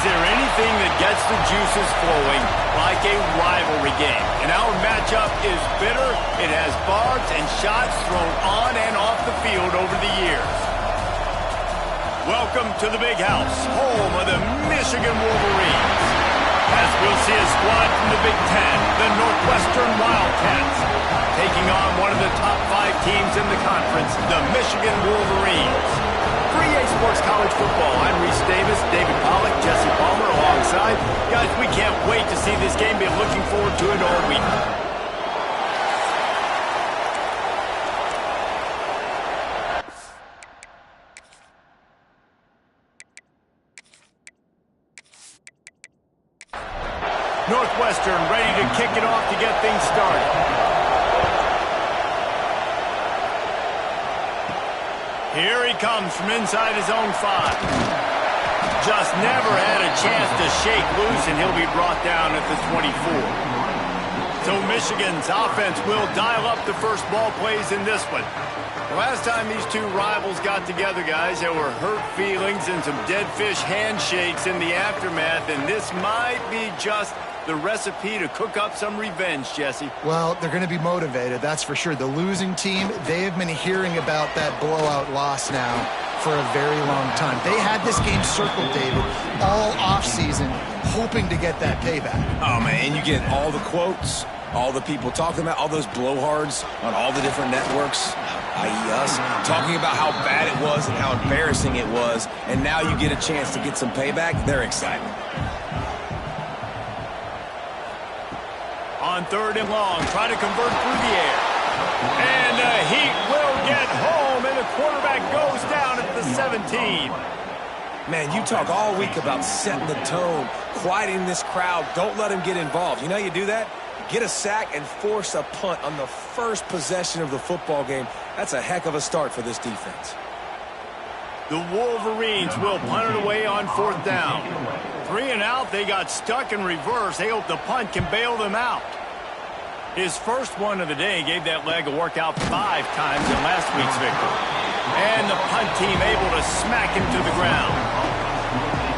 there anything that gets the juices flowing like a rivalry game? And our matchup is bitter. It has barbs and shots thrown on and off the field over the years. Welcome to the Big House, home of the Michigan Wolverines. As we'll see a squad from the Big Ten, the Northwestern Wildcats, taking on one of the top 5 teams in the conference, the Michigan Wolverines. 3A Sports College Football. I'm Reese Davis, David Pollack, Jesse Palmer alongside. Guys, we can't wait to see this game. Be looking forward to it all week. Northwestern ready to kick it off to get things started. Here he comes from inside his own 5. Just never had a chance to shake loose, and he'll be brought down at the 24. So Michigan's offense will dial up the first ball plays in this one. The last time these two rivals got together, guys, there were hurt feelings and some dead fish handshakes in the aftermath, and this might be just the recipe to cook up some revenge, Jesse. Well, they're going to be motivated, that's for sure. The losing team, they have been hearing about that blowout loss now for a very long time. They had this game circled, David, all offseason, hoping to get that payback. Oh, man, you get all the quotes, all the people talking about, all those blowhards on all the different networks, i.e. us, talking about how bad it was and how embarrassing it was, and now you get a chance to get some payback. They're excited. On 3rd and long, try to convert through the air. And the Heat will get home, and the quarterback goes down at the 17. Man, you talk all week about setting the tone, quieting this crowd. Don't let them get involved. You know how you do that? Get a sack and force a punt on the first possession of the football game. That's a heck of a start for this defense. The Wolverines will punt it away on 4th down. 3 and out, they got stuck in reverse. They hope the punt can bail them out. His first one of the day gave that leg a workout 5 times in last week's victory. And the punt team able to smack him to the ground.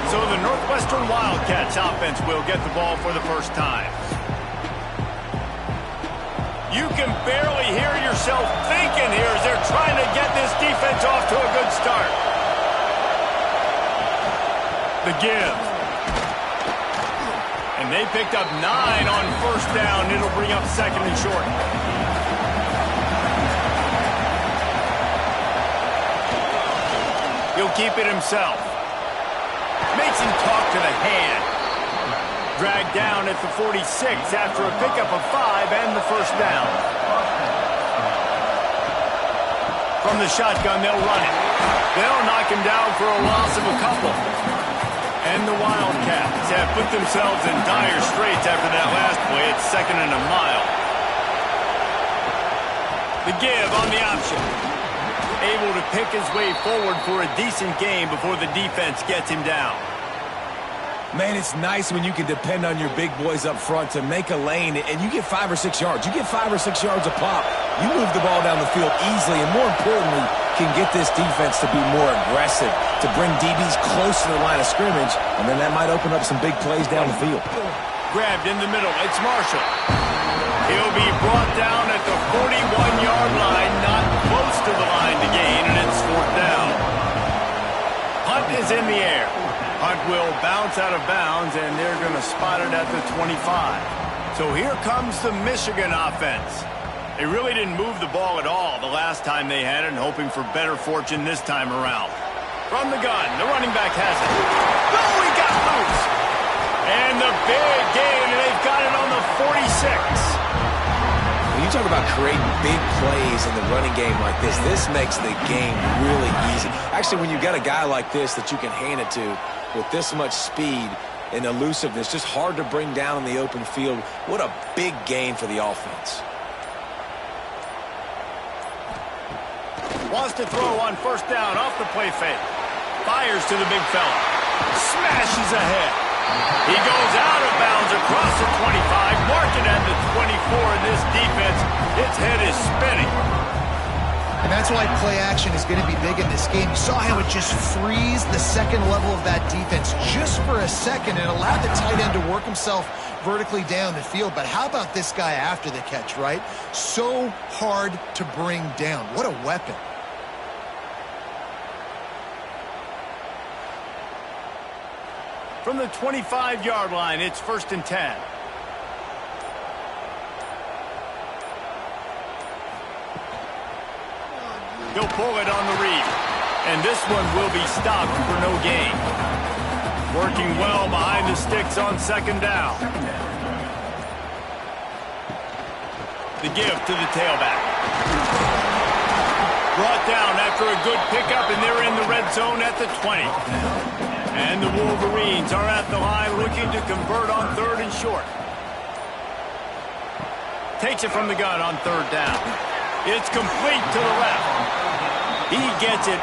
So the Northwestern Wildcats offense will get the ball for the first time. You can barely hear yourself thinking here as they're trying to get this defense off to a good start. The give. And they picked up 9 on 1st down. It'll bring up 2nd and short. He'll keep it himself. Makes him talk to the hand. Dragged down at the 46 after a pickup of 5 and the 1st down. From the shotgun, they'll run it. They'll knock him down for a loss of a couple. And the Wildcats have put themselves in dire straits after that last play. It's 2nd and a mile. The give on the option. Able to pick his way forward for a decent game before the defense gets him down. Man, it's nice when you can depend on your big boys up front to make a lane, and you get 5 or 6 yards. You get 5 or 6 yards a pop. You move the ball down the field easily, and more importantly, can get this defense to be more aggressive, to bring DBs close to the line of scrimmage, and then that might open up some big plays down the field. Grabbed in the middle. It's Marshall. He'll be brought down at the 41-yard line, not close to the line to gain, and it's 4th down. Hunt is in the air. Hunt will bounce out of bounds, and they're going to spot it at the 25. So here comes the Michigan offense. They really didn't move the ball at all the last time they had it, and hoping for better fortune this time around. From the gun, the running back has it. Oh, he got loose. And the big gain, and they've got it on the 46. When you talk about creating big plays in the running game like this makes the game really easy. Actually, when you've got a guy like this that you can hand it to with this much speed and elusiveness, just hard to bring down in the open field. What a big gain for the offense. Wants to throw on 1st down off the play fake. Fires to the big fella. Smashes ahead. He goes out of bounds across the 25, marking at the 24 in this defense. Its head is spinning. And that's why play action is going to be big in this game. You saw how it just frees the second level of that defense just for a second and allowed the tight end to work himself vertically down the field. But how about this guy after the catch, right? So hard to bring down. What a weapon. From the 25-yard line, it's 1st and 10. He'll pull it on the read. And this one will be stopped for no gain. Working well behind the sticks on 2nd down. The give to the tailback. Brought down after a good pickup, and they're in the red zone at the 20. And the Wolverines are at the line looking to convert on 3rd and short. Takes it from the gun on 3rd down. It's complete to the left. He gets it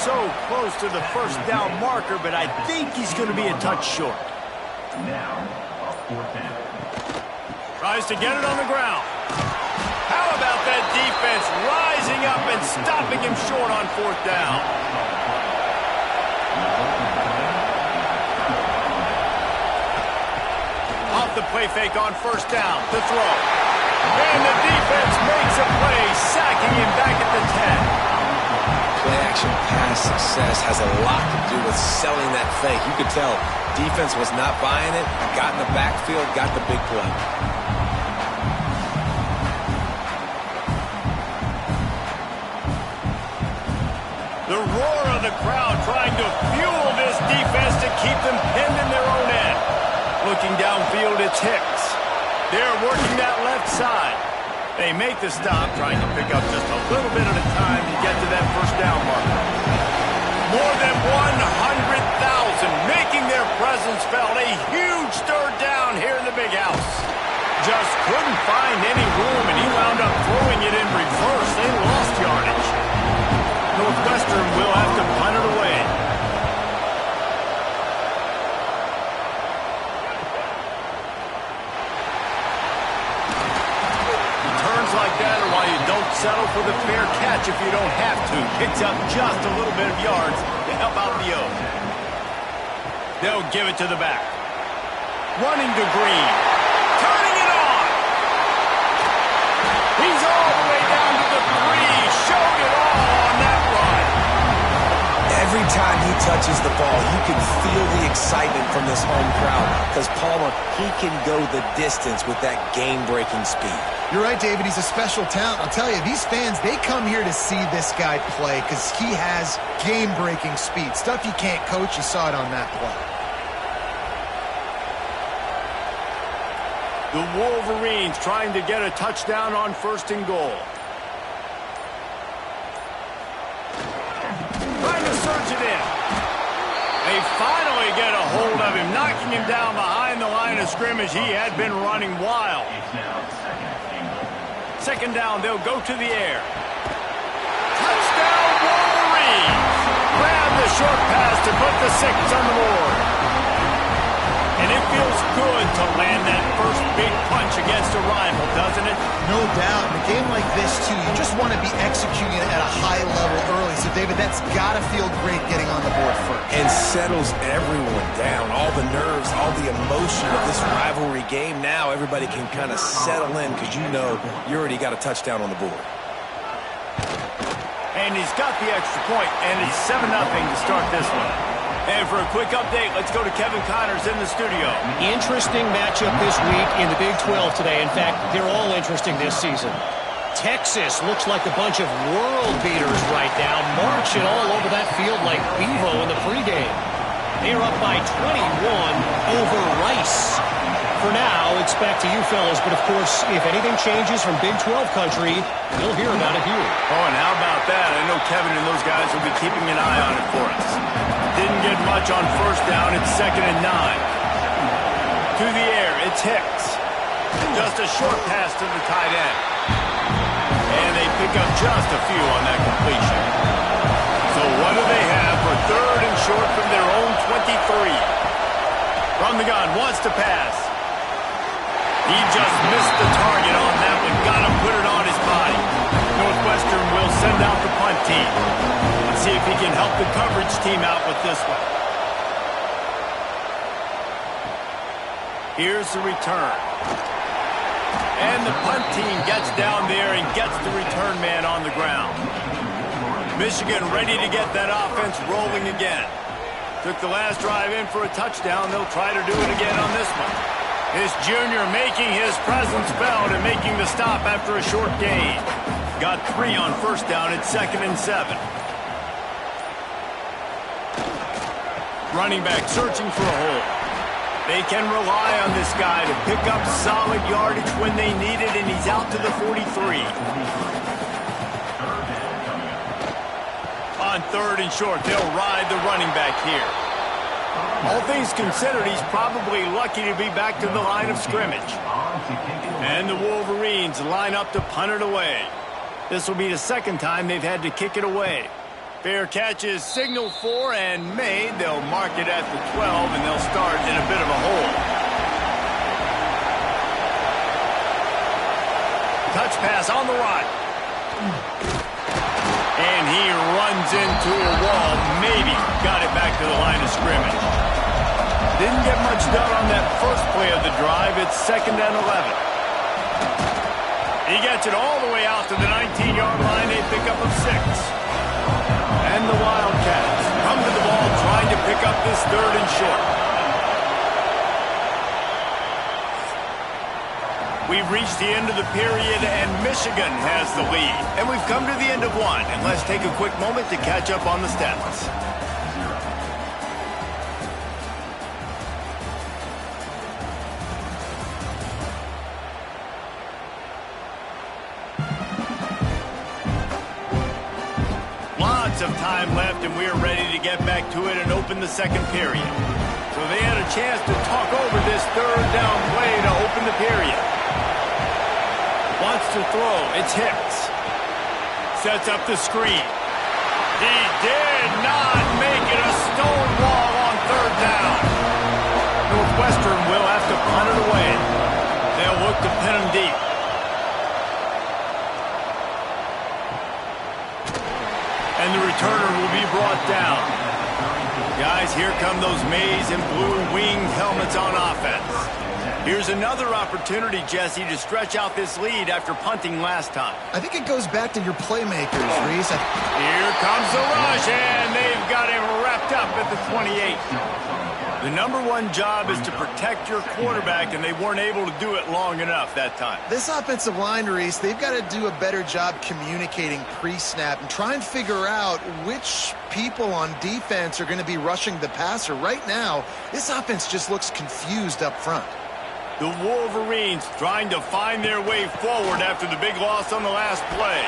so close to the 1st down marker, but I think he's going to be a touch short. Tries to get it on the ground. How about that defense rising up and stopping him short on 4th down? Off the play fake on 1st down to throw. And the defense makes a play, sacking him back at the 10. Play-action pass success has a lot to do with selling that fake. You could tell defense was not buying it, got in the backfield, got the big play. The roar of the crowd trying to fuel this defense to keep them pinned in their own end. Looking downfield, it's Hicks. They're working that left side. They make the stop, trying to pick up just a little bit at a time to get to that 1st down marker. More than 100,000 making their presence felt. A huge 3rd down here in the big house. Just couldn't find any room, and he wound up throwing it in reverse. They lost yardage. Northwestern will have to punt it away. Like that, or why you don't settle for the fair catch if you don't have to. Picks up just a little bit of yards to help out the O. They'll give it to the back. Running to Green. Turning it on. He's all the way down to the 3. Showed it all on that run. Every time he touches the ball, you can feel the excitement from this home crowd because Palmer, he can go the distance with that game-breaking speed. You're right, David. He's a special talent. I'll tell you, these fans, they come here to see this guy play because he has game-breaking speed. Stuff you can't coach. You saw it on that play. The Wolverines trying to get a touchdown on 1st and goal. Trying to surge it in. They finally get a hold of him, knocking him down behind the line of scrimmage. He had been running wild. 2nd down, they'll go to the air. Touchdown, Wolverines! Grab the short pass to put the 6 on the board. And it feels good to land that first big punch against a rival, doesn't it? No doubt. In a game like this, too, you just want to be executing it at a high level early. So, David, that's got to feel great getting on the board first. And settles everyone down. All the nerves, all the emotion of this rivalry game. Now everybody can kind of settle in because you know you already got a touchdown on the board. And he's got the extra point, and it's 7-0 to start this one. And for a quick update, let's go to Kevin Connors in the studio. Interesting matchup this week in the Big 12 today. In fact, they're all interesting this season. Texas looks like a bunch of world beaters right now, marching all over that field like Bevo in the pregame. They're up by 21 over Rice. For now, it's back to you fellas, but of course, if anything changes from Big 12 country, you'll hear about it here. Oh, and how about that? I know Kevin and those guys will be keeping an eye on it for us. Didn't get much on 1st down. It's 2nd and 9. To the air, it's Hicks. Just a short pass to the tight end. And they pick up just a few on that completion. So what do they have for 3rd and short from their own 23? From the gun, wants to pass. He just missed the target on that one. Got to put it on his body. Northwestern will send out the punt team. Let's see if he can help the coverage team out with this one. Here's the return. And the punt team gets down there and gets the return man on the ground. Michigan ready to get that offense rolling again. Took the last drive in for a touchdown. They'll try to do it again on this one. This junior making his presence felt and making the stop after a short gain. Got 3 on first down at 2nd and 7. Running back searching for a hole. They can rely on this guy to pick up solid yardage when they need it, and he's out to the 43. On 3rd and short, they'll ride the running back here. All things considered, he's probably lucky to be back to the line of scrimmage. And the Wolverines line up to punt it away. This will be the 2nd time they've had to kick it away. Fair catch is signaled for and made. They'll mark it at the 12, and they'll start in a bit of a hole. Touch pass on the right. And he runs into a wall. Maybe got it back to the line of scrimmage. Didn't get much done on that first play of the drive. It's 2nd and 11. He gets it all the way out to the 19-yard line. They pick up a 6. And the Wildcats come to the ball trying to pick up this 3rd and short. We've reached the end of the period, and Michigan has the lead. And we've come to the end of one. And let's take a quick moment to catch up on the stats. Of time left, and we're ready to get back to it and open the 2nd period. So they had a chance to talk over this 3rd down play to open the period. Wants to throw. It's Hicks. Sets up the screen. He did not make it. A stone wall on 3rd down. Northwestern will have to punt it away. They'll look to pin him deep. And the returner will be brought down. Guys, here come those maize and blue winged helmets on offense. Here's another opportunity, Jesse, to stretch out this lead after punting last time. I think it goes back to your playmakers, Reese. Here comes the rush, and they've got him wrapped up at the 28. The #1 job is to protect your quarterback, and they weren't able to do it long enough that time. This offensive line, Reese, they've got to do a better job communicating pre-snap and try and figure out which people on defense are going to be rushing the passer. Right now, this offense just looks confused up front. The Wolverines trying to find their way forward after the big loss on the last play.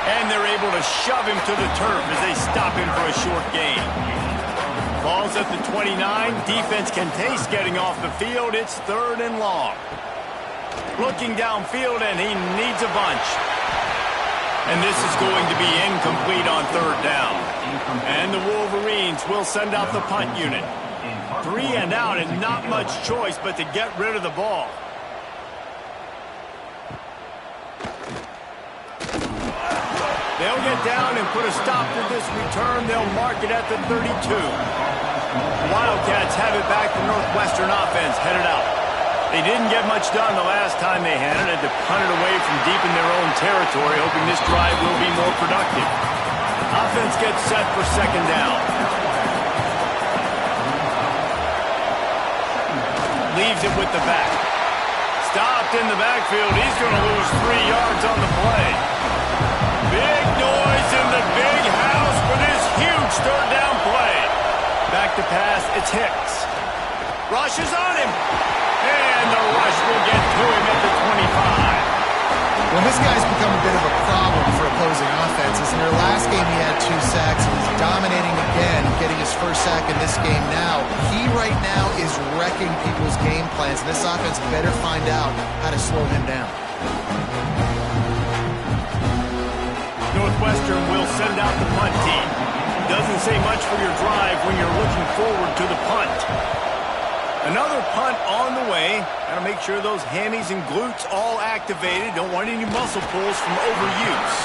And they're able to shove him to the turf as they stop him for a short gain. Ball's at the 29. Defense can taste getting off the field. It's 3rd and long. Looking downfield, and he needs a bunch. And this is going to be incomplete on 3rd down. And the Wolverines will send out the punt unit. 3 and out, and not much choice but to get rid of the ball. They'll get down and put a stop to this return. They'll mark it at the 32. Wildcats have it back. The Northwestern offense headed out. They didn't get much done the last time they had it. Had to punt it away from deep in their own territory, hoping this drive will be more productive. Offense gets set for 2nd down. Leaves it with the back. Stopped in the backfield. He's going to lose 3 yards on the play. Big noise in the big house for this huge 3rd down play. Back to pass, it's Hicks. Rush is on him. And the rush will get to him at the 25. Well, this guy's become a bit of a problem for opposing offenses. In their last game, he had 2 sacks, and he's dominating again, getting his first sack in this game now. He right now is wrecking people's game plans, and this offense better find out how to slow him down. Northwestern will send out the punt team. Doesn't say much for your drive when you're looking forward to the punt. Another punt on the way. Got to make sure those hammies and glutes all activated. Don't want any muscle pulls from overuse.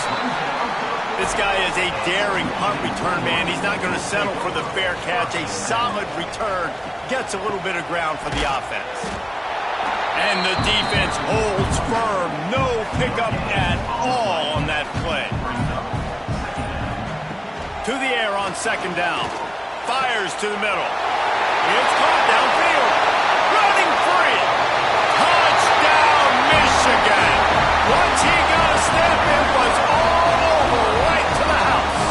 This guy is a daring punt return man. He's not going to settle for the fair catch. A solid return. Gets a little bit of ground for the offense. And the defense holds firm. No pickup at all on that play. To the air on second down. Fires to the middle. It's caught downfield. Running free. Touchdown, Michigan. Once he got a snap, it was all over right to the house.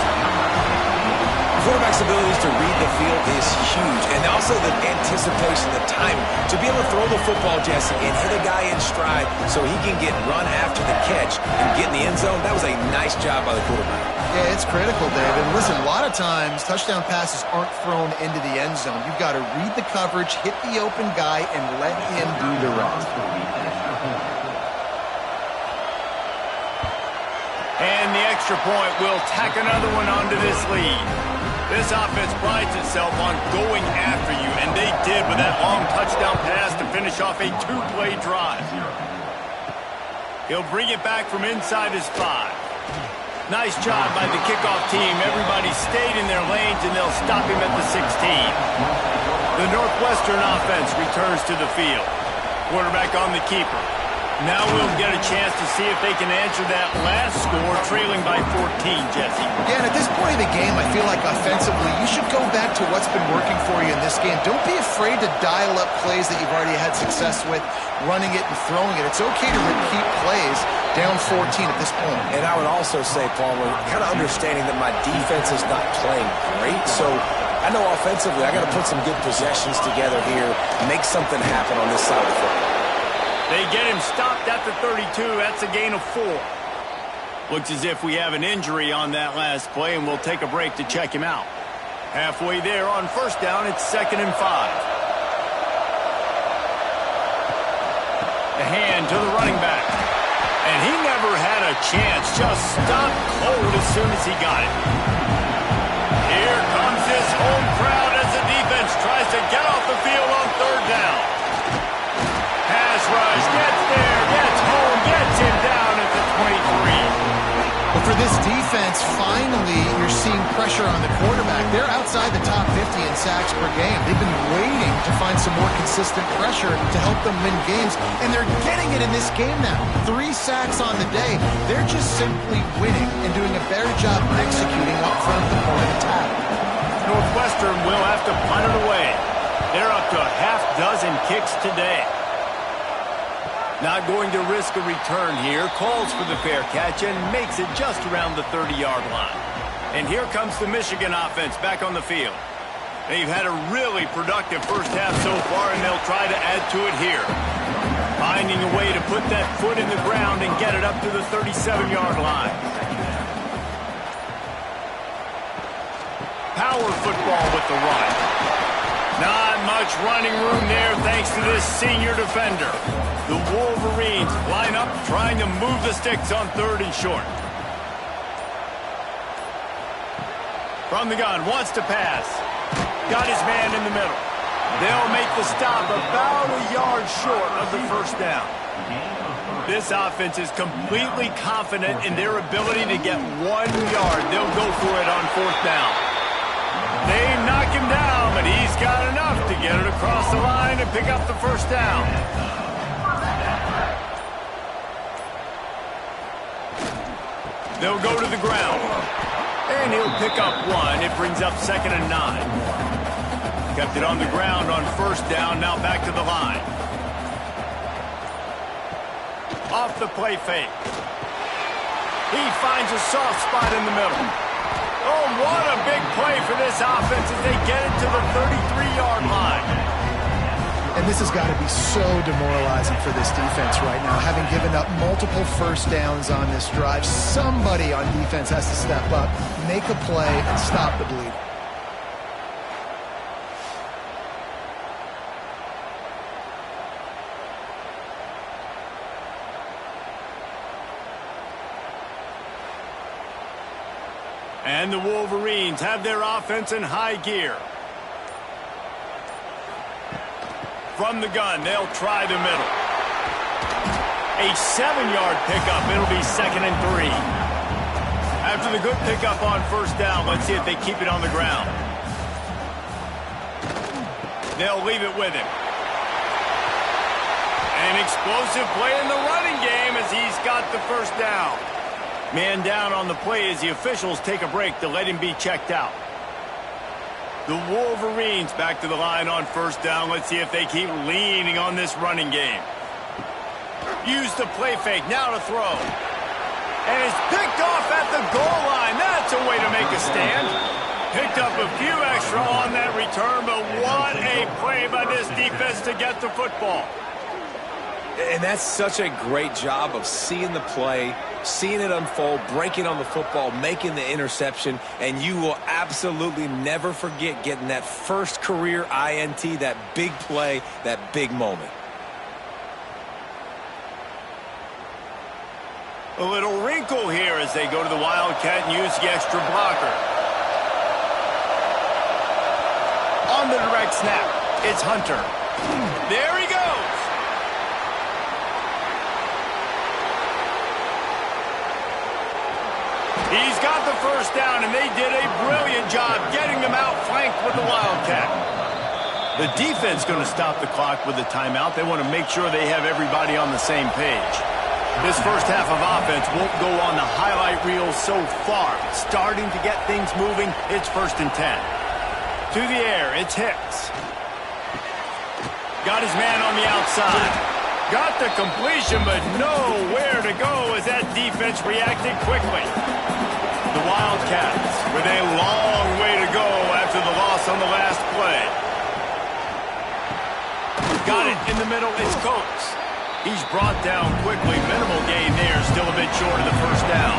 Quarterback's abilities to read the field is huge, and also the anticipation, the time to be able to throw the football, Jesse, and hit a guy in stride so he can get run after the catch and get in the end zone. That was a nice job by the quarterback. Yeah, it's critical, David. Listen, a lot of times touchdown passes aren't thrown into the end zone. You've got to read the coverage, hit the open guy, and let him do the rest. And the extra point will tack another one onto this lead. This offense prides itself on going after you, and they did with that long touchdown pass to finish off a two-play drive. He'll bring it back from inside his 5. Nice job by the kickoff team. Everybody stayed in their lanes, and they'll stop him at the 16. The Northwestern offense returns to the field. Quarterback on the keeper. Now we'll get a chance to see if they can answer that last score, trailing by 14, Jesse. Yeah, and at this point of the game, I feel like offensively, you should go back to what's been working for you in this game. Don't be afraid to dial up plays that you've already had success with, running it and throwing it. It's okay to repeat plays down 14 at this point. And I would also say, Palmer, kind of understanding that my defense is not playing great, so I know offensively I got to put some good possessions together here, make something happen on this side of the football. They get him stopped at the 32. That's a gain of 4. Looks as if we have an injury on that last play, and we'll take a break to check him out. Halfway there on first down, it's 2nd and 5. The hand to the running back. And he never had a chance. Just stopped cold as soon as he got it. Here comes this home crowd as the defense tries to get off the field on 3rd down. Pass rush, gets there, gets home, gets him down at the 23. But for this defense, finally, you're seeing pressure on the quarterback. They're outside the top 50 in sacks per game. They've been waiting to find some more consistent pressure to help them win games, and they're getting it in this game now. 3 sacks on the day. They're just simply winning and doing a better job executing up front of the point attack. Northwestern will have to punt it away. They're up to a half dozen kicks today. Not going to risk a return here. Calls for the fair catch and makes it just around the 30-yard line. And here comes the Michigan offense back on the field. They've had a really productive first half so far, and they'll try to add to it here. Finding a way to put that foot in the ground and get it up to the 37-yard line. Power football with the run. Not much running room there thanks to this senior defender. The Wolverines line up trying to move the sticks on 3rd and short. From the gun, wants to pass. Got his man in the middle. They'll make the stop about a yard short of the first down. This offense is completely confident in their ability to get 1 yard. They'll go for it on 4th down. They knock him down, but he's got enough to get it across the line and pick up the first down. They'll go to the ground. And he'll pick up 1. It brings up 2nd and 9. Kept it on the ground on 1st down. Now back to the line. Off the play fake. He finds a soft spot in the middle. Oh, what a big play for this offense as they get it to the 33-yard line. And this has got to be so demoralizing for this defense right now, having given up multiple first downs on this drive. Somebody on defense has to step up, make a play, and stop the bleed. And the Wolverines have their offense in high gear. From the gun, they'll try the middle. A 7-yard pickup. It'll be 2nd and 3. After the good pickup on first down, let's see if they keep it on the ground. They'll leave it with him. An explosive play in the running game as he's got the first down. Man down on the play as the officials take a break to let him be checked out. The Wolverines back to the line on first down. Let's see if they keep leaning on this running game. Use the play fake, now to throw. And it's picked off at the goal line. That's a way to make a stand. Picked up a few extra on that return, but what a play by this defense to get the football. And that's such a great job of seeing the play, seeing it unfold, breaking on the football, making the interception, and you will absolutely never forget getting that first career INT, that big play, that big moment. A little wrinkle here as they go to the Wildcat and use the extra blocker. On the direct snap, it's Hunter. There he goes. He's got the first down, and they did a brilliant job getting them outflanked with the Wildcat. The defense going to stop the clock with a timeout. They want to make sure they have everybody on the same page. This first half of offense won't go on the highlight reel so far. Starting to get things moving, it's 1st and 10. To the air, it's Hicks. Got his man on the outside. Got the completion, but nowhere to go as that defense reacted quickly. The Wildcats with a long way to go after the loss on the last play. Got it in the middle, it's Coates. He's brought down quickly. Minimal gain there. Still a bit short of the first down.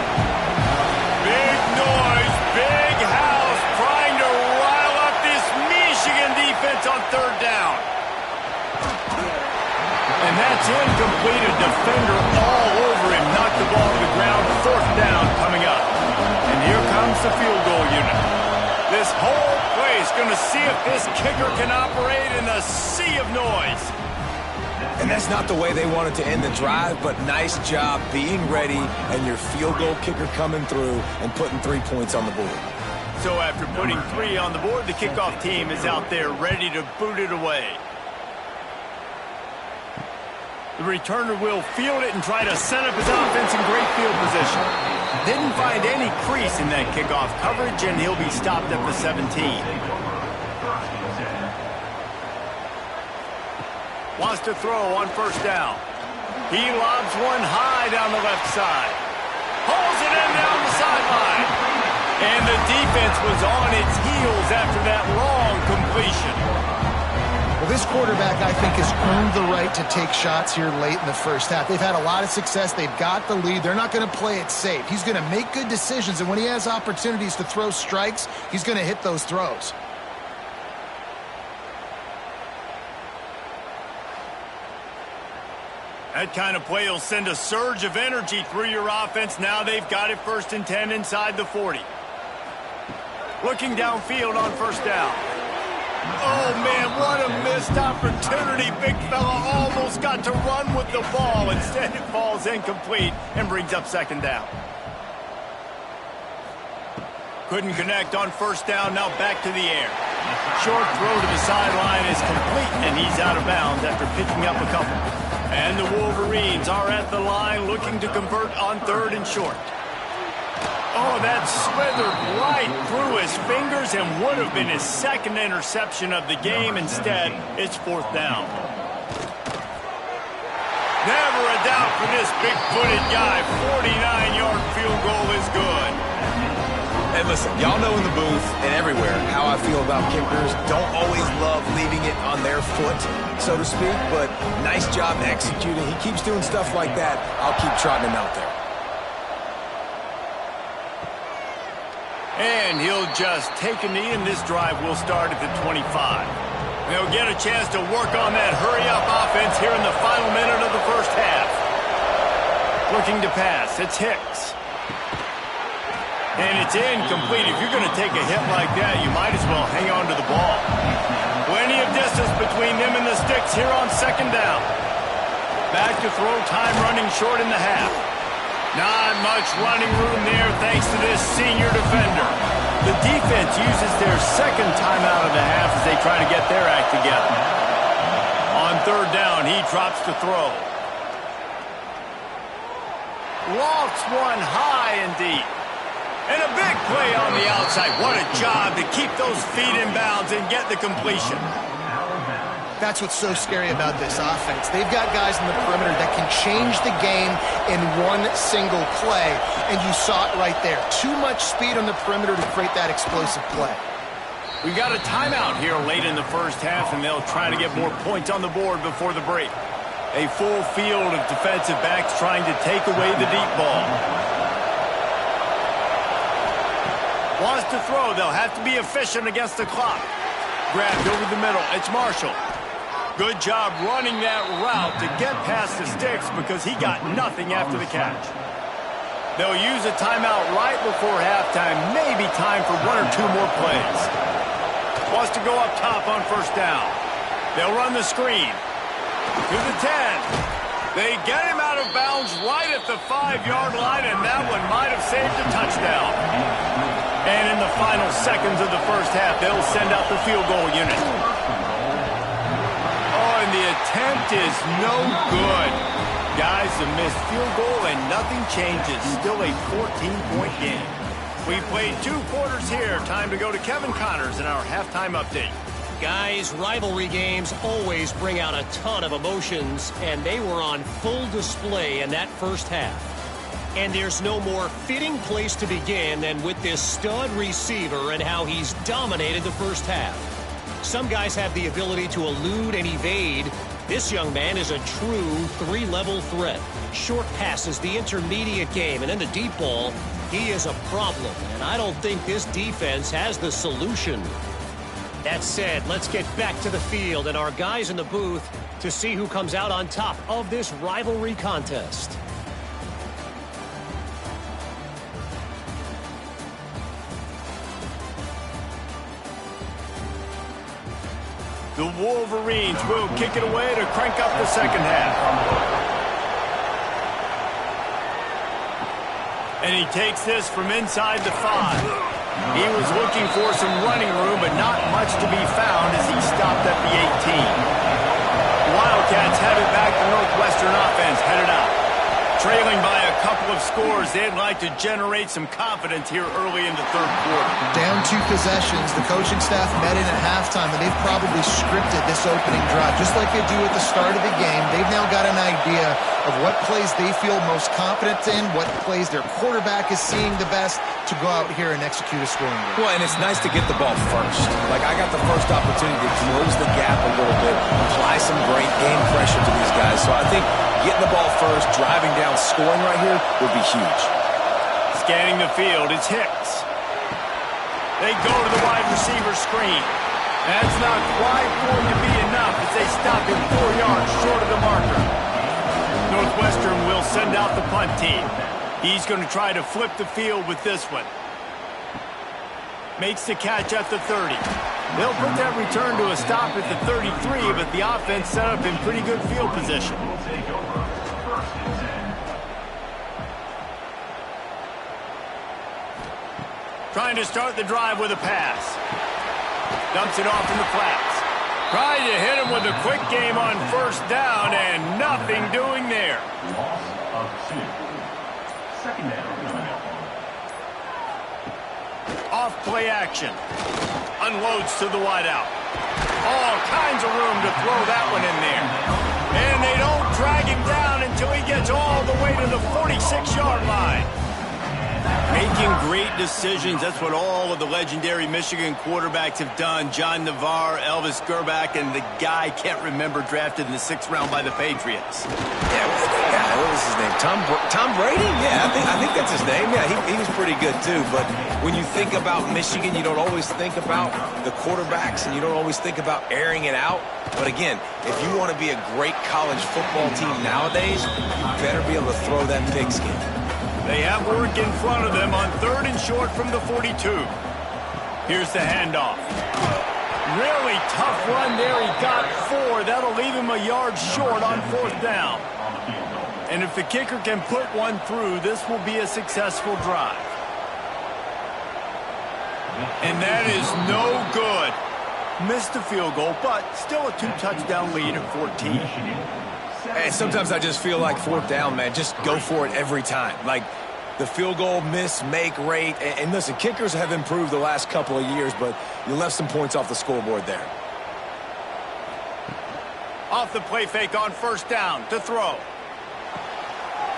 Big noise. Big house. Trying to rile up this Michigan defense on 3rd down. And that's incomplete. A defender all over him. Knocked the ball to the ground. 4th down coming up. And here comes the field goal unit. This whole place going to see if this kicker can operate in a sea of noise. And that's not the way they wanted to end the drive, but nice job being ready and your field goal kicker coming through and putting 3 points on the board. So after putting 3 on the board, the kickoff team is out there ready to boot it away. The returner will field it and try to set up his offense in great field position. Didn't find any crease in that kickoff coverage, and he'll be stopped at the 17. Wants to throw on first down. He lobs one high down the left side. Pulls it in down the sideline. And the defense was on its heels after that long completion. Well, this quarterback, I think, has earned the right to take shots here late in the first half. They've had a lot of success. They've got the lead. They're not going to play it safe. He's going to make good decisions, and when he has opportunities to throw strikes, he's going to hit those throws. That kind of play will send a surge of energy through your offense. Now they've got it 1st and 10 inside the 40. Looking downfield on first down. Oh, man, what a missed opportunity. Big fella almost got to run with the ball. Instead, it falls incomplete and brings up 2nd down. Couldn't connect on first down. Now back to the air. Short throw to the sideline is complete, and he's out of bounds after picking up a couple. And the Wolverines are at the line looking to convert on 3rd and short. Oh, that slithered right through his fingers and would have been his 2nd interception of the game. Instead, it's 4th down. Never a doubt for this big-footed guy. 49-yard field goal is good. And listen, y'all know in the booth and everywhere how I feel about kickers. Don't always love leaving it on their foot, so to speak, but nice job executing. He keeps doing stuff like that. I'll keep trotting him out there. And he'll just take a knee, and this drive will start at the 25. They'll get a chance to work on that hurry-up offense here in the final minute of the first half. Looking to pass, it's Hicks. And it's incomplete. If you're going to take a hit like that, you might as well hang on to the ball. Plenty of distance between them and the sticks here on second down. Back to throw, time running short in the half. Not much running room there thanks to this senior defender. The defense uses their second timeout of the half as they try to get their act together. On third down, he drops to throw. Lofts one high and deep. And a big play on the outside. What a job to keep those feet in bounds and get the completion. That's what's so scary about this offense. They've got guys in the perimeter that can change the game in one single play, and you saw it right there. Too much speed on the perimeter to create that explosive play. We got a timeout here late in the first half, and they'll try to get more points on the board before the break. A full field of defensive backs trying to take away the deep ball. Wants to throw. They'll have to be efficient against the clock. Grabbed over the middle. It's Marshall. Good job running that route to get past the sticks because he got nothing after the catch. They'll use a timeout right before halftime. Maybe time for one or two more plays. Wants to go up top on first down. They'll run the screen. To the 10. They get him out of bounds right at the 5-yard line, and that one might have saved a touchdown. And in the final seconds of the first half, they'll send out the field goal unit. Oh, and the attempt is no good. Guys, a missed field goal, and nothing changes. Still a 14-point game. We played 2 quarters here. Time to go to Kevin Connors in our halftime update. Guys, rivalry games always bring out a ton of emotions, and they were on full display in that first half. And there's no more fitting place to begin than with this stud receiver and how he's dominated the first half. Some guys have the ability to elude and evade. This young man is a true 3-level threat. Short passes, the intermediate game, and then the deep ball. He is a problem, and I don't think this defense has the solution. That said, let's get back to the field and our guys in the booth to see who comes out on top of this rivalry contest. The Wolverines will kick it away to crank up the second half. And he takes this from inside the 5. He was looking for some running room, but not much to be found as he stopped at the 18. The Wildcats have it back. The Northwestern offense headed out. Trailing by a couple of scores, they'd like to generate some confidence here early in the third quarter. Down 2 possessions, the coaching staff met in at halftime, and they've probably scripted this opening drive. Just like they do at the start of the game, they've now got an idea of what plays they feel most confident in, what plays their quarterback is seeing the best to go out here and execute a scoring game. Well, and it's nice to get the ball first. Like, I got the first opportunity to close the gap a little bit, apply some great game pressure to these guys. So I think getting the ball first, driving down, scoring right here would be huge. Scanning the field, it's Hicks. They go to the wide receiver screen. That's not quite going to be enough as they stop him 4 yards short of the marker. Northwestern will send out the punt team. He's going to try to flip the field with this one. Makes the catch at the 30. They'll put that return to a stop at the 33, but the offense set up in pretty good field position. Trying to start the drive with a pass. Dumps it off in the flats. Trying to hit him with a quick game on first down, and nothing doing there. Loss of 2. Second down. Off play action. Unloads to the wideout. All kinds of room to throw that one in there. And they don't drag him down until he gets all the way to the 46-yard line. Making great decisions. That's what all of the legendary Michigan quarterbacks have done. John Navarre, Elvis Gerbach, and the guy, can't remember, drafted in the 6th round by the Patriots. Yeah, what was his name? Tom Brady? Yeah, I think that's his name. Yeah, he was pretty good too. But when you think about Michigan, you don't always think about the quarterbacks, and you don't always think about airing it out. But again, if you want to be a great college football team nowadays, you better be able to throw that pigskin. They have work in front of them on 3rd and short from the 42. Here's the handoff. Really tough run there. He got 4. That'll leave him a yard short on 4th down. And if the kicker can put one through, this will be a successful drive. And that is no good. Missed the field goal, but still a 2-touchdown lead at 14. Hey, sometimes I just feel like 4th down, man. Just go for it every time. Like the field goal miss, make rate. And listen, kickers have improved the last couple of years, but you left some points off the scoreboard there. Off the play fake on 1st down to throw.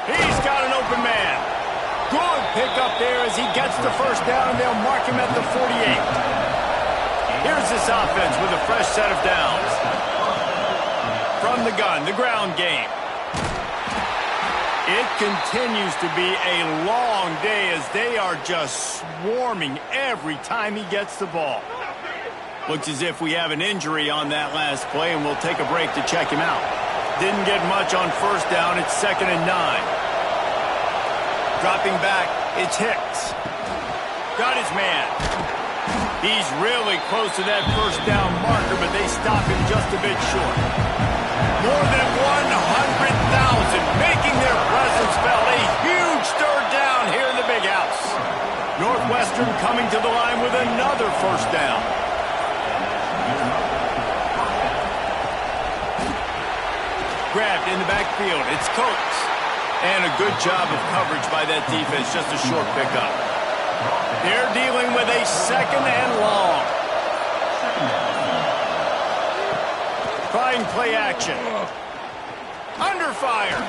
He's got an open man. Good pickup there as he gets the 1st down, and they'll mark him at the 48. Here's this offense with a fresh set of downs. From the gun, the ground game. It continues to be a long day as they are just swarming every time he gets the ball. Looks as if we have an injury on that last play, and we'll take a break to check him out. Didn't get much on 1st down. It's 2nd and 9. Dropping back, it's Hicks. Got his man. He's really close to that 1st down marker, but they stop him just a bit short. More than 100,000 making their presence felt. A huge 3rd down here in the big house. Northwestern coming to the line with another 1st down. Grabbed in the backfield. It's Coates. And a good job of coverage by that defense. Just a short pickup. They're dealing with a 2nd and long. Trying play action. Under fire.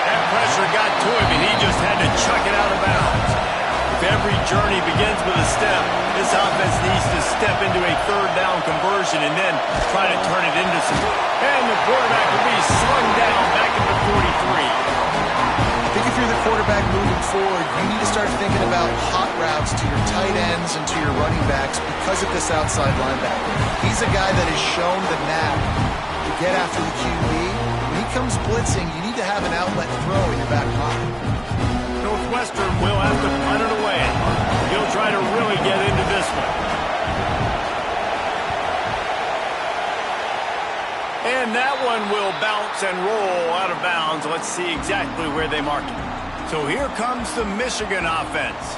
That pressure got to him, and he just had to chuck it out of bounds. If every journey begins with a step, this offense needs to step into a 3rd down conversion and then try to turn it into some. And the quarterback will be slung down back at the 43. I think if you're the quarterback moving forward, you need to start thinking about hot routes to your tight ends and to your running backs because of this outside linebacker. He's a guy that has shown the knack to get after the QB. When he comes blitzing, you need to have an outlet throw in your back pocket. Northwestern will have to punt it away. He'll try to really get into this one. And that one will bounce and roll out of bounds. Let's see exactly where they mark it. So here comes the Michigan offense.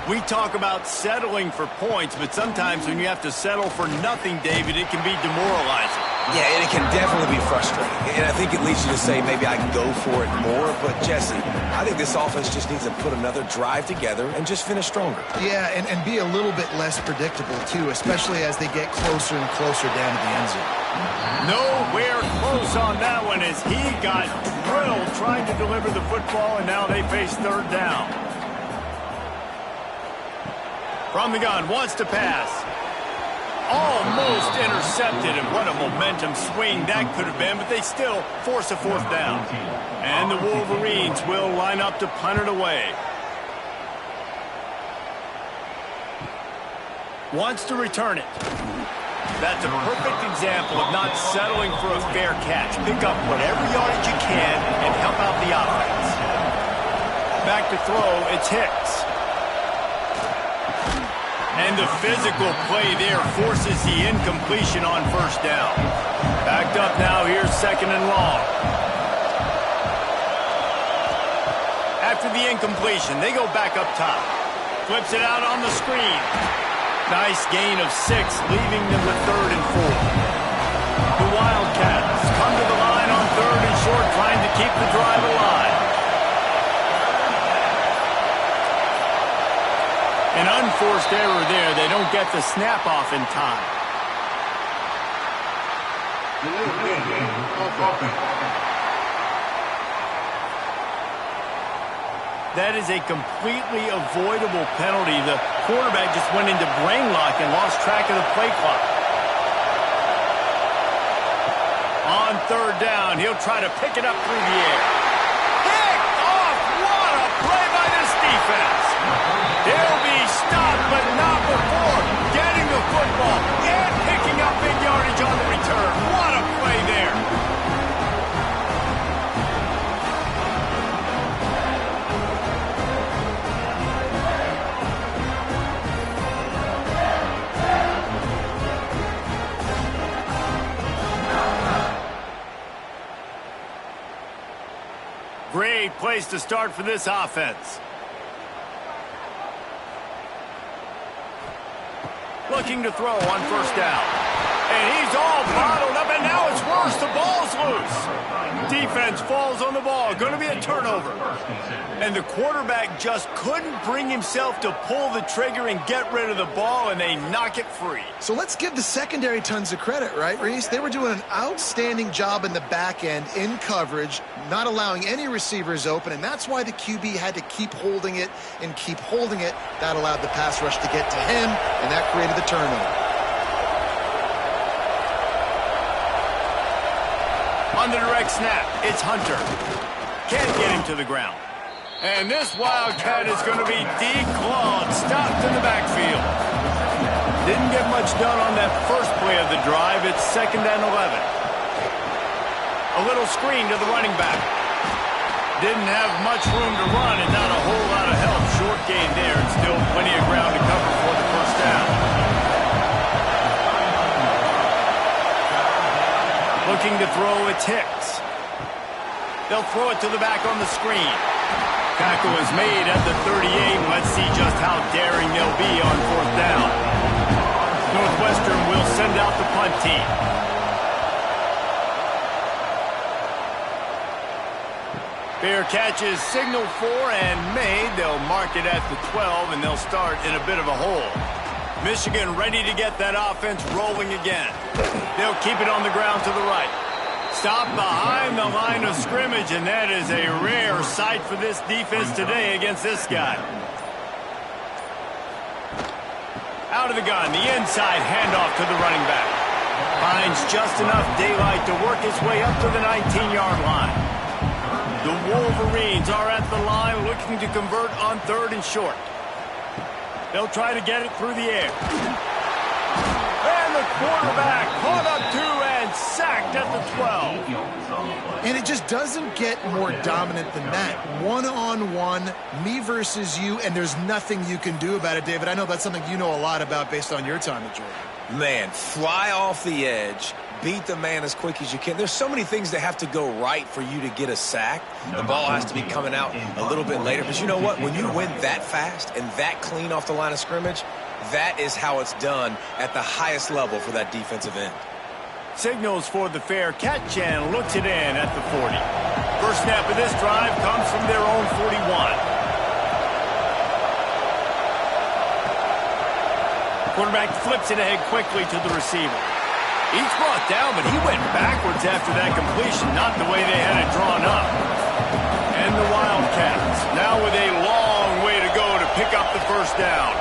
We talk about settling for points, but sometimes when you have to settle for nothing, David, it can be demoralizing. Yeah, and it can definitely be frustrating. And I think it leads you to say maybe I can go for it more. But, Jesse, I think this offense just needs to put another drive together and just finish stronger. Yeah, and be a little bit less predictable, too, especially as they get closer and closer down to the end zone. Nowhere close on that one as he got drilled trying to deliver the football, and now they face 3rd down. From the gun, wants to pass. Almost intercepted, and what a momentum swing that could have been, but they still force a 4th down. And the Wolverines will line up to punt it away. Wants to return it. That's a perfect example of not settling for a fair catch. Pick up whatever yardage you can and help out the offense. Back to throw, it's Hicks. And the physical play there forces the incompletion on 1st down. Backed up now, here's 2nd and long. After the incompletion, they go back up top. Flips it out on the screen. Nice gain of 6, leaving them with 3rd and 4. The Wildcats come to the line on 3rd and short, trying to keep the drive alive. An unforced error there. They don't get the snap off in time. That is a completely avoidable penalty. The quarterback just went into brain lock and lost track of the play clock. On 3rd down, he'll try to pick it up through the air. Picked off! What a play by this defense! They'll be stopped, but not before getting the football and picking up big yardage on the return. What a play there! great place to start for this offense. Looking to throw on first down. And he's all bottled up, and now it's worse. The ball's loose. Defense falls on the ball. Going to be a turnover. And the quarterback just couldn't bring himself to pull the trigger and get rid of the ball, and they knock it free. So let's give the secondary tons of credit, right, Reese? They were doing an outstanding job in the back end in coverage, not allowing any receivers open, and that's why the QB had to keep holding it and keep holding it. That allowed the pass rush to get to him, and that created the turnover. On the direct snap, it's Hunter. Can't get him to the ground. And this Wildcat is going to be declawed, stopped in the backfield. Didn't get much done on that first play of the drive. It's 2nd and 11. A little screen to the running back. Didn't have much room to run and not a whole lot of help. Short gain there, and still plenty of ground to cover for the first down. Looking to throw, it's Hicks. They'll throw it to the back on the screen. Tackle is made at the 38. Let's see just how daring they'll be on 4th down. Northwestern will send out the punt team. Fair catch is signaled for and made. They'll mark it at the 12, and they'll start in a bit of a hole. Michigan ready to get that offense rolling again. They'll keep it on the ground to the right. Stop behind the line of scrimmage, and that is a rare sight for this defense today against this guy. Out of the gun, the inside handoff to the running back. Finds just enough daylight to work his way up to the 19-yard line. The Wolverines are at the line looking to convert on 3rd and short. They'll try to get it through the air. And the quarterback caught up to and sacked at the 12. And it just doesn't get more dominant than that. One-on-one, me versus you, and there's nothing you can do about it, David. I know that's something you know a lot about based on your time at Georgia. Man, fly off the edge, beat the man as quick as you can. There's so many things that have to go right for you to get a sack. The ball has to be coming out a little bit later. But you know what? When you win that fast and that clean off the line of scrimmage, that is how it's done at the highest level for that defensive end. Signals for the fair catch and looks it in at the 40. First snap of this drive comes from their own 41. Quarterback flips it ahead quickly to the receiver. He's brought down, but he went backwards after that completion, not the way they had it drawn up. And the Wildcats, now with a long way to go to pick up the first down.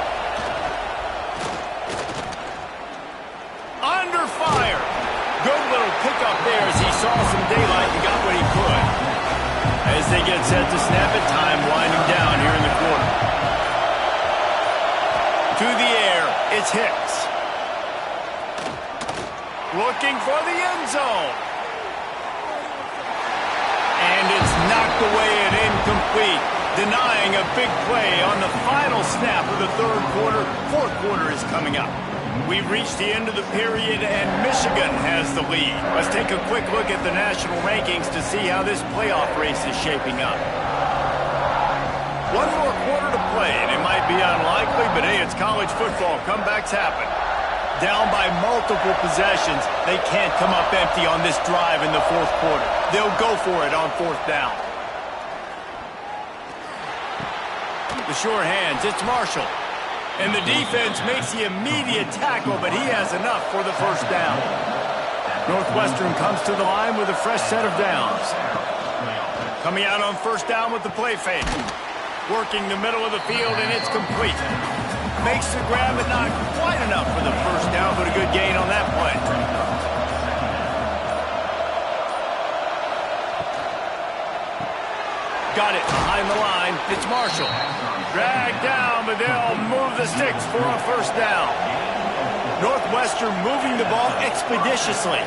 Under fire. Good little pickup there as he saw some daylight and got what he could. As they get set to snap it, time winding down here in the quarter. To the air, it's Hicks. Looking for the end zone. And it's knocked away and incomplete, denying a big play on the final snap of the 3rd quarter. 4th quarter is coming up. We've reached the end of the period, and Michigan has the lead. Let's take a quick look at the national rankings to see how this playoff race is shaping up. One more quarter to play, and it might be unlikely, but hey, it's college football. Comebacks happen. Down by multiple possessions, they can't come up empty on this drive in the 4th quarter. They'll go for it on 4th down. The sure hands, it's Marshall. And the defense makes the immediate tackle, but he has enough for the first down. Northwestern comes to the line with a fresh set of downs. Coming out on first down with the play fake. Working the middle of the field, and it's complete. Makes the grab, but not quite enough for the first down, but a good gain on that play. Got it behind the line. It's Marshall. Dragged down, but they'll move the sticks for a first down. Northwestern moving the ball expeditiously.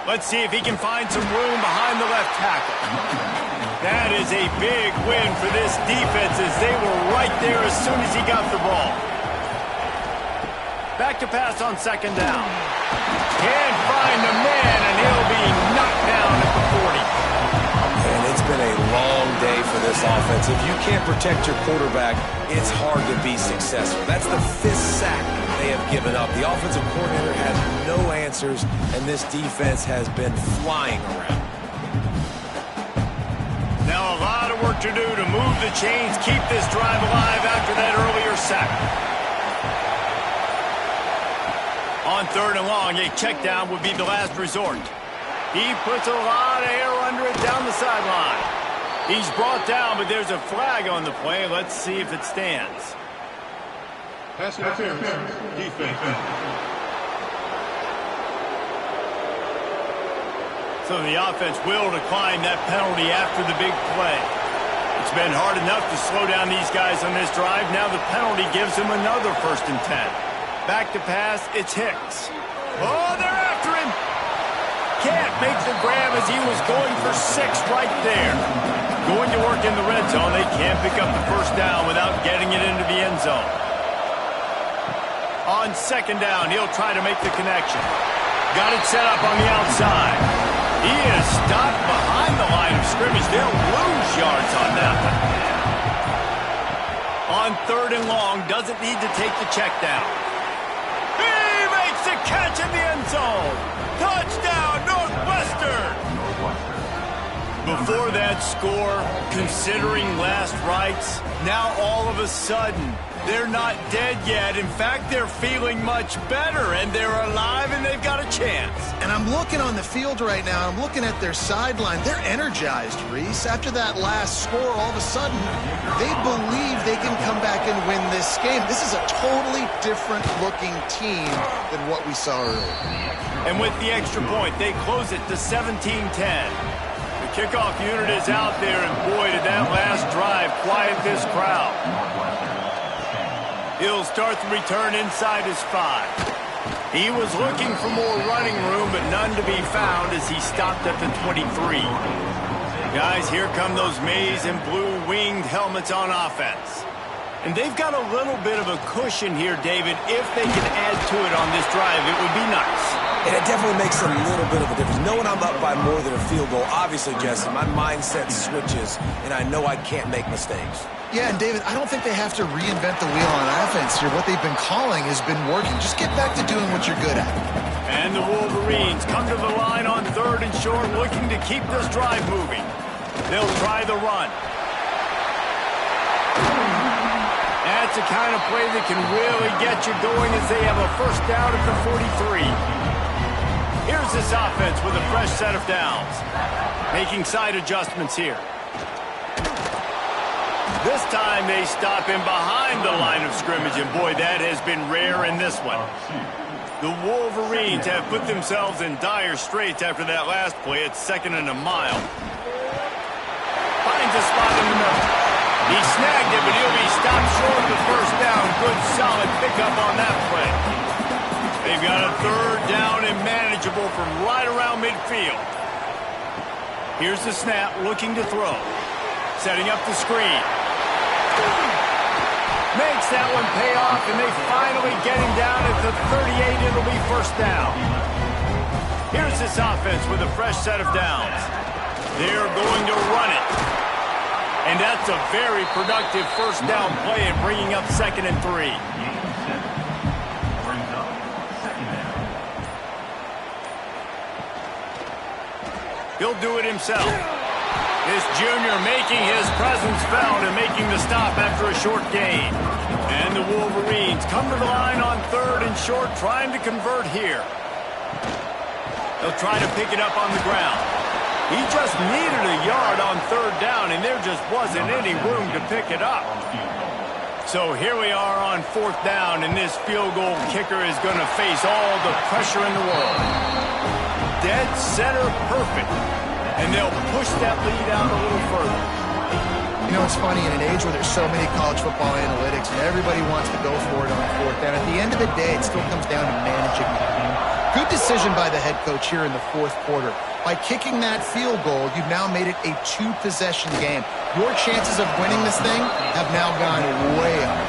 Let's see if he can find some room behind the left tackle. That is a big win for this defense as they were right there as soon as he got the ball. Back to pass on 2nd down. Can't find the man, and he'll be knocked down at the 40. been a long day for this offense. If you can't protect your quarterback, it's hard to be successful. That's the 5th sack they have given up. The offensive coordinator has no answers, and this defense has been flying around. Now a lot of work to do to move the chains, keep this drive alive after that earlier sack. On 3rd and long, a check down would be the last resort. He puts a lot of air under it down the sideline. He's brought down, but there's a flag on the play. Let's see if it stands. Pass interference. Defense. So the offense will decline that penalty after the big play. It's been hard enough to slow down these guys on this drive. Now the penalty gives them another 1st and 10. Back to pass, it's Hicks. Oh, they're after him. Can't make the grab as he was going for 6 right there. Going to work in the red zone. They can't pick up the 1st down without getting it into the end zone. On 2nd down, he'll try to make the connection. Got it set up on the outside. He is stopped behind the line of scrimmage. They'll lose yards on that one. On 3rd and long, doesn't need to take the check down. He makes the catch in the end zone. Touchdown, Northwestern! Before that score, considering last rites, now all of a sudden, they're not dead yet. In fact, they're feeling much better, and they're alive, and they've got a chance. And I'm looking on the field right now. I'm looking at their sideline. They're energized, Reese. After that last score, all of a sudden, they believe they can come back and win this game. This is a totally different-looking team than what we saw earlier. And with the extra point, they close it to 17-10. The kickoff unit is out there, and boy, did that last drive quiet this crowd. He'll start the return inside his 5. He was looking for more running room, but none to be found as he stopped at the 23. Guys, here come those maize and blue winged helmets on offense. And they've got a little bit of a cushion here, David. If they can add to it on this drive, it would be nice. And it definitely makes a little bit of a difference. Knowing I'm up by more than a field goal, obviously, Jesse, my mindset switches, and I know I can't make mistakes. Yeah, and David, I don't think they have to reinvent the wheel on offense here. What they've been calling has been working. Just get back to doing what you're good at. And the Wolverines come to the line on 3rd and short, looking to keep this drive moving. They'll try the run. That's the kind of play that can really get you going as they have a 1st down at the 43. Here's this offense with a fresh set of downs. Making side adjustments here. This time they stop him behind the line of scrimmage, and boy, that has been rare in this one. The Wolverines have put themselves in dire straits after that last play. It's 2nd and a mile. Finds a spot in the middle. He snagged it, but he'll be stopped short of the 1st down. Good, solid pickup on that play. They've got a 3rd down and manageable from right around midfield. Here's the snap, looking to throw. Setting up the screen. Makes that one pay off, and they finally get him down at the 38. It'll be 1st down. Here's this offense with a fresh set of downs. They're going to run it. And that's a very productive 1st down play and bringing up 2nd and 3. He'll do it himself. This junior making his presence felt and making the stop after a short gain. And the Wolverines come to the line on 3rd and short, trying to convert here. They'll try to pick it up on the ground. He just needed a yard on 3rd down, and there just wasn't any room to pick it up. So here we are on 4th down, and this field goal kicker is going to face all the pressure in the world. Dead center perfect. And they'll push that lead out a little further. You know, it's funny, in an age where there's so many college football analytics and everybody wants to go for it on 4th down, at the end of the day, it still comes down to managing the game. Good decision by the head coach here in the 4th quarter. By kicking that field goal, you've now made it a 2-possession game. Your chances of winning this thing have now gone way up.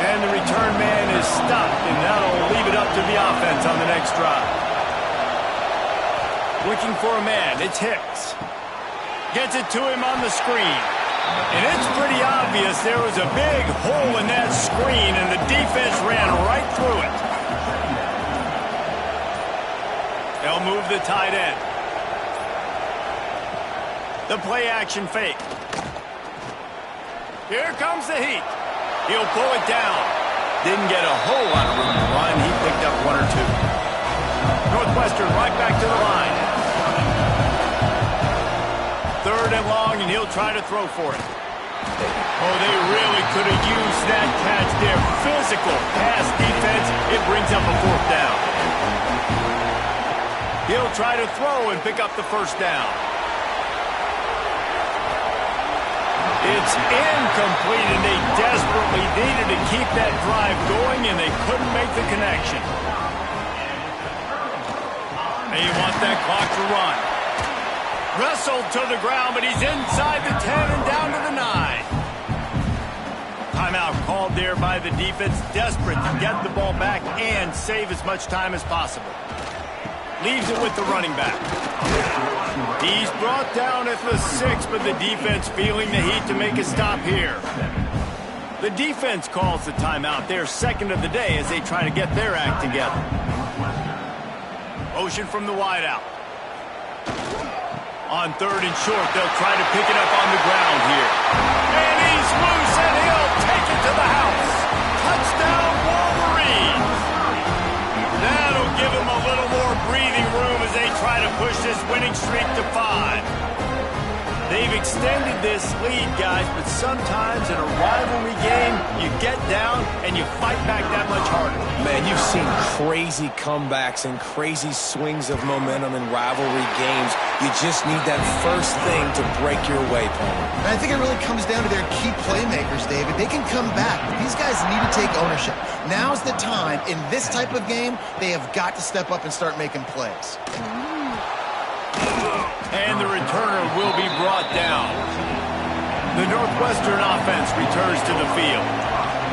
And the return man is stopped, and that'll leave it up to the offense on the next drive. Looking for a man, it's Hicks. Gets it to him on the screen. And it's pretty obvious there was a big hole in that screen, and the defense ran right through it. They'll move the tight end. The play action fake. Here comes the heat. He'll pull it down. Didn't get a whole lot of room to run. He picked up one or two. Northwestern right back to the line. 3rd and long, and he'll try to throw for it. Oh, they really could have used that catch there. Physical pass defense. It brings up a 4th down. He'll try to throw and pick up the 1st down. It's incomplete, and they desperately needed to keep that drive going, and they couldn't make the connection. They want that clock to run. Wrestled to the ground, but he's inside the 10 and down to the 9. Timeout called there by the defense, desperate to get the ball back and save as much time as possible. Leaves it with the running back. He's brought down at the 6, but the defense feeling the heat to make a stop here. The defense calls the timeout, their 2nd of the day, as they try to get their act together. Motion from the wideout. On 3rd and short, they'll try to pick it up on the ground here. And he's loose, and he'll take it to the house. Touchdown, Wolverines! That'll give him a little more breathing room as they try to push this winning streak to 5. They've extended this lead, guys, but sometimes in a rivalry game, you get down and you fight back that much harder. Man, you've seen crazy comebacks and crazy swings of momentum in rivalry games. You just need that first thing to break your way, Paul. And I think it really comes down to their key playmakers, David. They can come back, but these guys need to take ownership. Now's the time. In this type of game, they have got to step up and start making plays. And the returner will be brought down. The Northwestern offense returns to the field.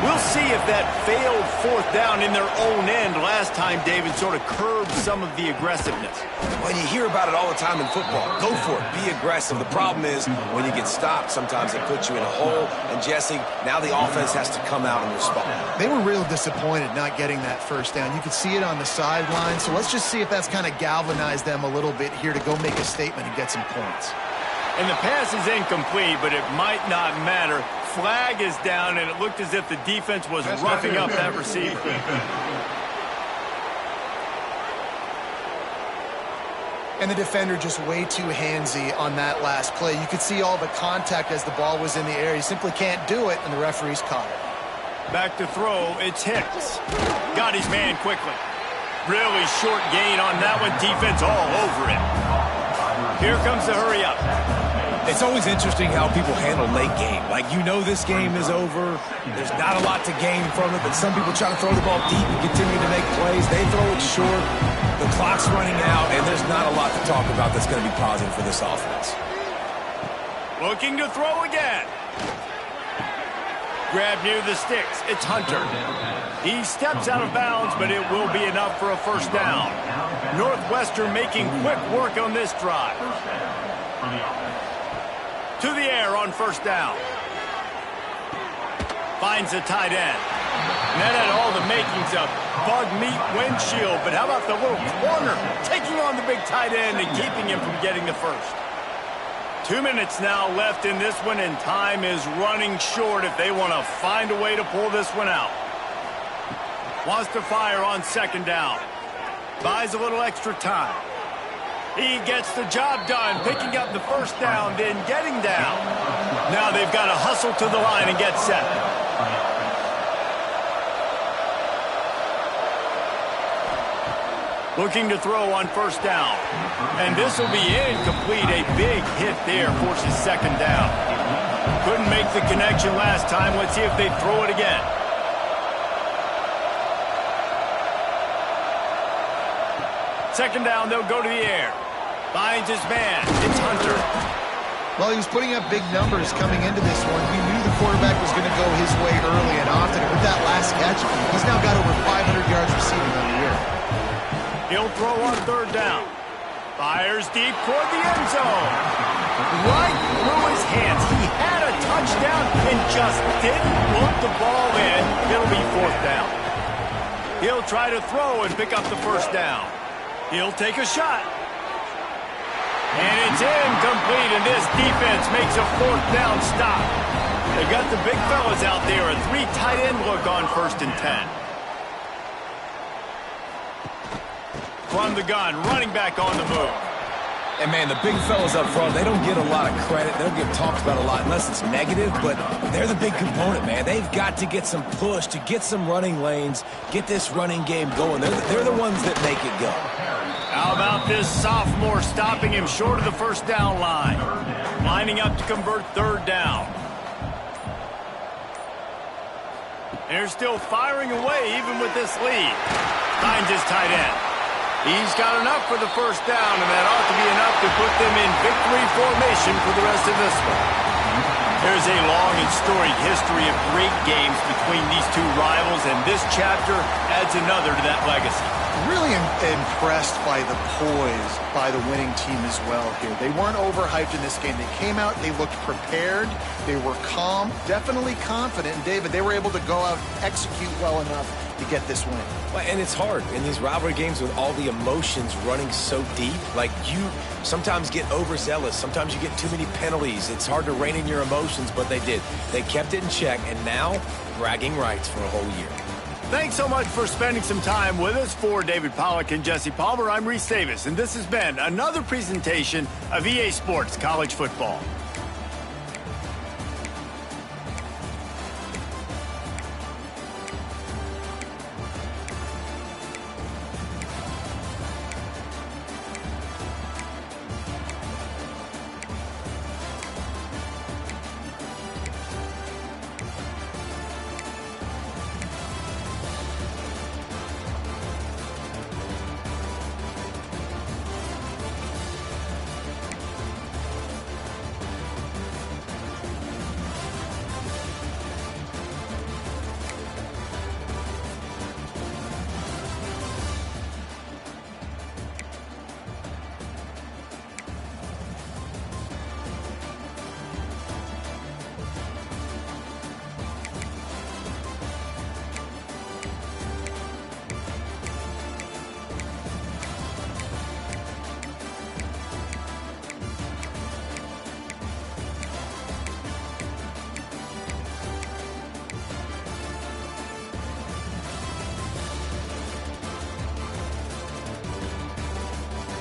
We'll see if that failed 4th down in their own end last time, David, sort of curbed some of the aggressiveness. Well, you hear about it all the time in football. Go for it. Be aggressive. The problem is when you get stopped, sometimes it puts you in a hole. And, Jesse, now the offense has to come out and respond. They were real disappointed not getting that 1st down. You could see it on the sideline. So let's just see if that's kind of galvanized them a little bit here to go make a statement and get some points. And the pass is incomplete, but it might not matter. Flag is down, and it looked as if the defense was roughing up that receiver. And the defender just way too handsy on that last play. You could see all the contact as the ball was in the air. He simply can't do it, and the referee's caught it. Back to throw, it's Hicks. Got his man quickly. Really short gain on that one. Defense all over it. Here comes the hurry up. It's always interesting how people handle late game. Like, you know this game is over. There's not a lot to gain from it, but some people try to throw the ball deep and continue to make plays. They throw it short. The clock's running out, and there's not a lot to talk about that's going to be positive for this offense. Looking to throw again. Grab near the sticks. It's Hunter. He steps out of bounds, but it will be enough for a 1st down. Northwestern making quick work on this drive. To the air on 1st down. Finds the tight end. And that had all the makings of bug meat windshield, but how about the little corner taking on the big tight end and keeping him from getting the 1st. 2 minutes now left in this one, and time is running short if they want to find a way to pull this one out. Wants to fire on 2nd down. Buys a little extra time. He gets the job done, picking up the 1st down, then getting down. Now they've got to hustle to the line and get set. Looking to throw on 1st down. And this will be incomplete. A big hit there forces 2nd down. Couldn't make the connection last time. Let's see if they throw it again. Second down, they'll go to the air. Finds his man. It's Hunter. Well, he was putting up big numbers coming into this one. We knew the quarterback was going to go his way early and often. And with that last catch, he's now got over 500 yards receiving on the year. He'll throw on 3rd down. Fires deep toward the end zone. Right through his hands. He had a touchdown and just didn't put the ball in. It'll be 4th down. He'll try to throw and pick up the 1st down. He'll take a shot. And it's incomplete, and this defense makes a 4th down stop. They've got the big fellas out there. A 3 tight end look on 1st and 10. From the gun, running back on the move. And, man, the big fellas up front, they don't get a lot of credit. They don't get talked about a lot unless it's negative, but they're the big component, man. They've got to get some push, to get some running lanes, get this running game going. They're the ones that make it go. How about this sophomore stopping him short of the 1st down line? Lining up to convert 3rd down. They're still firing away even with this lead. Finds his tight end. He's got enough for the 1st down, and that ought to be enough to put them in victory formation for the rest of this one. There's a long and storied history of great games between these two rivals, and this chapter adds another to that legacy. Really impressed by the poise by the winning team as well here. They weren't overhyped in this game. They came out, they looked prepared, they were calm, definitely confident. And David, they were able to go out and execute well enough to get this win. Well, and it's hard in these rivalry games with all the emotions running so deep. Like, you sometimes get overzealous. Sometimes you get too many penalties. It's hard to rein in your emotions, but they did. They kept it in check, and now bragging rights for a whole year. Thanks so much for spending some time with us. For David Pollack and Jesse Palmer, I'm Reese Davis, and this has been another presentation of EA Sports College Football.